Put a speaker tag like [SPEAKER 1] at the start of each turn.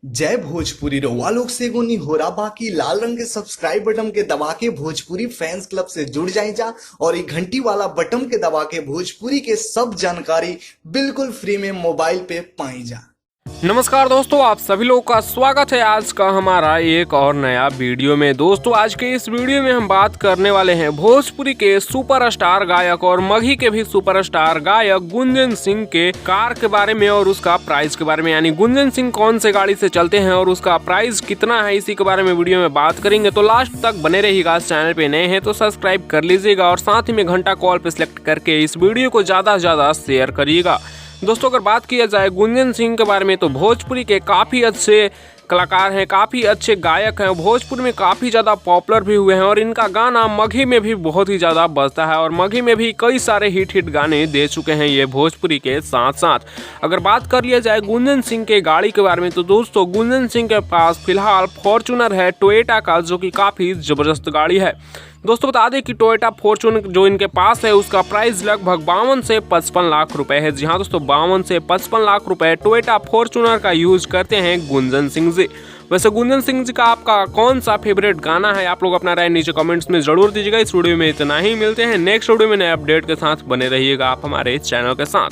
[SPEAKER 1] जय भोजपुरी रउआ लोग से एगो निहोरा बाकी लाल रंग के सब्सक्राइब बटन के दबा के भोजपुरी फैंस क्लब से जुड़ जाए जा और ये घंटी वाला बटन के दबा के भोजपुरी के सब जानकारी बिल्कुल फ्री में मोबाइल पे पाई जा।
[SPEAKER 2] नमस्कार दोस्तों, आप सभी लोगों का स्वागत है आज का हमारा एक और नया वीडियो में। दोस्तों आज के इस वीडियो में हम बात करने वाले हैं भोजपुरी के सुपरस्टार गायक और मगही के भी सुपरस्टार गायक गुंजन सिंह के कार के बारे में और उसका प्राइस के बारे में। यानी गुंजन सिंह कौन से गाड़ी से चलते हैं और उसका प्राइस कितना है, इसी के बारे में वीडियो में बात करेंगे। तो लास्ट तक बने रहिएगा। चैनल पे नए हैं तो सब्सक्राइब कर लीजिएगा और साथ ही में घंटा कॉल पे सिलेक्ट करके इस वीडियो को ज्यादा से ज्यादा शेयर करिएगा। दोस्तों अगर बात किया जाए गुंजन सिंह के बारे में तो भोजपुरी के काफ़ी अच्छे कलाकार हैं, काफ़ी अच्छे गायक हैं, भोजपुर में काफ़ी ज़्यादा पॉपुलर भी हुए हैं और इनका गाना मगही में भी बहुत ही ज़्यादा बजता है और मगही में भी कई सारे हिट गाने दे चुके हैं ये भोजपुरी के साथ साथ। अगर बात कर लिया जाए गुंजन सिंह के गाड़ी के बारे में तो दोस्तों गुंजन सिंह के पास फिलहाल फॉर्च्यूनर है टोयोटा का, जो कि काफ़ी ज़बरदस्त गाड़ी है। दोस्तों बता दें कि टोयोटा फॉर्च्यूनर जो इनके पास है उसका प्राइस लगभग 52 से 55 लाख रुपए है। जी हाँ दोस्तों, 52 से 55 लाख रुपए टोयोटा फॉर्च्यूनर का यूज करते हैं गुंजन सिंह जी। वैसे गुंजन सिंह जी का आपका कौन सा फेवरेट गाना है, आप लोग अपना राय नीचे कमेंट्स में जरूर दीजिएगा। इस वीडियो में इतना ही, मिलते हैं नेक्स्ट वीडियो में नए अपडेट के साथ। बने रहिएगा आप हमारे चैनल के साथ।